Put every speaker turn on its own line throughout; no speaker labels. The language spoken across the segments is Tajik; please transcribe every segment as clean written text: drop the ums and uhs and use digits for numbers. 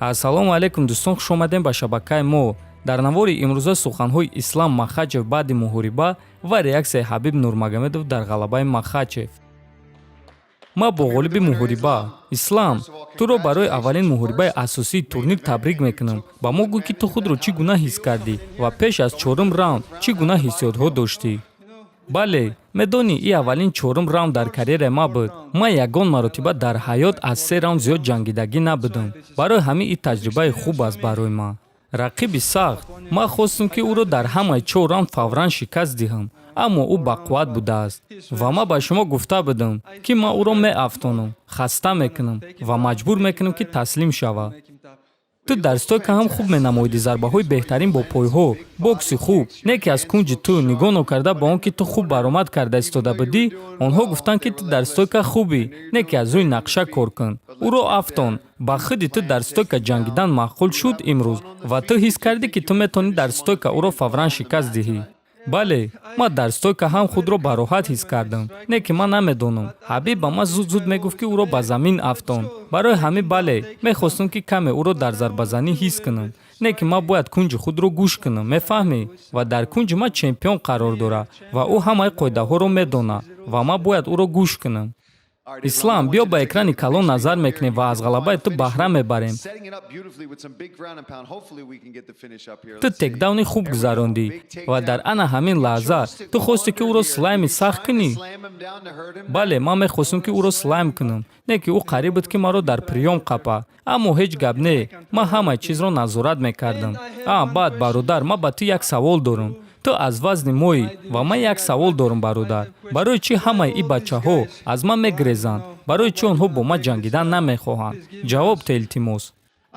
Ассалому алейкум дӯстон, хуш омадем ба шабакаи мо. Дар навори имрӯза суханхои Ислам Махачев баъди мухориба ва реакцияи Хабиб Нурмагомедов дар ғалабаи Махачев. ма бо ғолиби мухориба Ислам, туро барои аввалин мухорибаи асосии турнир табрик мекунам. Ба мо гӯй ки ту худро чӣ гуна ҳис кардӣ ва пеш аз чорум раунд чӣ гуна ҳиссиётҳо доштӣ. бале, медонӣ ин аввалин чорум раунд дар карьераи ма буд. Ман ягон маротиба дар ҳаёт аз 3 раунд зиёд ҷангидагӣ набудам. Барои ҳамин ин таҷрибаи хуб аст барои ман. рақиби сахт. Ман хостам ки ӯро дар ҳамаи 4 раунд фавран шикаст диҳам, аммо ӯ бақувват будааст. ва ман ба шумо гуфта будам ки ман ӯро меафтонам, хаста мекунам ва маҷбур мекунам ки таслим шавад. ту дар стойка ҳам хуб менамоидӣ зарбаҳои беҳтарин бо пойҳо, бокси хуб. Не ки аз кунҷи ту нигоҳ нокарда ба он ки ту хуб баромад карда истода будӣ, онҳо гуфтанд ки ту дар стойка хубӣ, не ки аз рӯи нақша кор кун. ӯро афтон. ба худи ту дар стойка ҷангидан маъқул шуд имрӯз ва ту ҳис кардӣ ки ту метавонӣ дар стойка ӯро фавран шикаст диҳӣ. бале, ман дар стойка ҳам худро ба роҳат ҳис кардам. Не ки ман намедонам. Ҳабиб ба ман зуд мегуфт ки ӯро ба замин афтон. Барои ҳамин бале, мехостам ки каме ӯро дар зарбазанӣ ҳис кунам. Не ки ман бояд кунҷи худро гӯш кунам, мефаҳмӣ? Ва дар кунҷи ман чемпион қарор дорад ва ӯ ҳамаи қоидаҳоро медонад ва ман бояд ӯро гӯш кунам. Ислам, биё ба экрани калон назар мекунем ва аз ғалабаи ту баҳра мебарем. ту текдауни хуб гузарондӣ ва дар ана ҳамин лаҳза ту хостӣ ки ӯро слайми сахт кунӣ. бале, ман мехостам ки ӯро слайм кунам, не ки ӯ қариб буд ки маро дар приём қапа. аммо ҳеҷ гап не, ман ҳамаи чизро назорат мекардам. баъд бародар, ман ба ту як савол дорам. ту аз вазни моӣ ва ман як савол дорам бародар. Барои чӣ ҳамаи ин бачаҳо аз ман мегрезанд? Барои чӣ онҳо бо ман ҷангидан намехоҳанд? ҷавоб те илтимос.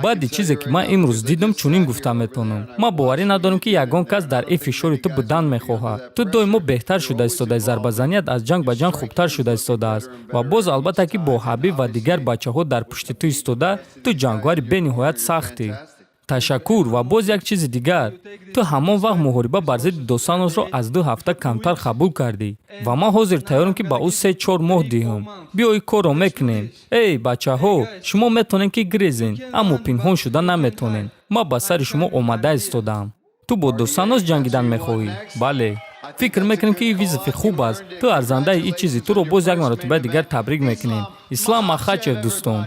баъди чизе ки ман имрӯз дидам чунин гуфта метавонам. ман боварӣ надорам ки ягон кас дар ин фишори ту будан мехоҳад. ту доимо беҳтар шуда истодаи зарбазаният аз ҷанг ба ҷанг хубтар шуда истодааст ва боз албатта ки бо Ҳабиб ва дигар бачаҳо дар пушти ту истода, ту ҷангвари бениҳоят сахтӣ. ташаккур ва боз як чизи дигар. ту ҳамон вақт мухориба бар зидди досаносро аз 2 ҳафта камтар қабул кардӣ ва ман ҳозир тайёрам ки ба ӯ 3-4 моҳ диҳам. биё ин корро мекунем. эй бачаҳо, шумо метонен ки грезен, аммо пинҳон шуда наметонен. ман ба сари шумо омада истодаам. ту бо досанос ҷангидан мехоҳӣ? бале. фикр мекунем ки ин визифи хуб аст. ту арзандаи ин чизи туро боз як маротибаи дигар табрик мекунем. Ислам Махачев дӯстон.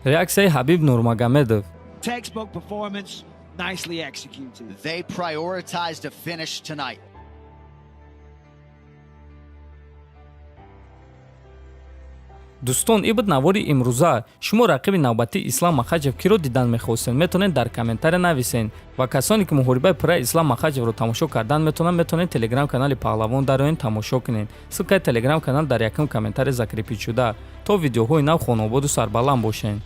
Реакцияи Хабиб Нурмагомедов.
Textbook performance, nicely executed.
They prioritized a finish tonight.
дӯстон, ин буд навори имрӯза. шумо рақиби навбатии Ислам Махачев киро дидан мехостед? метавонед дар комментария нависен. ва касоне ки мухорибаи пурраи Ислам Махачевро тамошо кардан метавонед телеграм канали паҳлавон дароен тамошо кунед. ссилкаи телеграм канал дар якум комментария закрепид шуда. то видеоҳои нав хонободу сарбаланд бошед.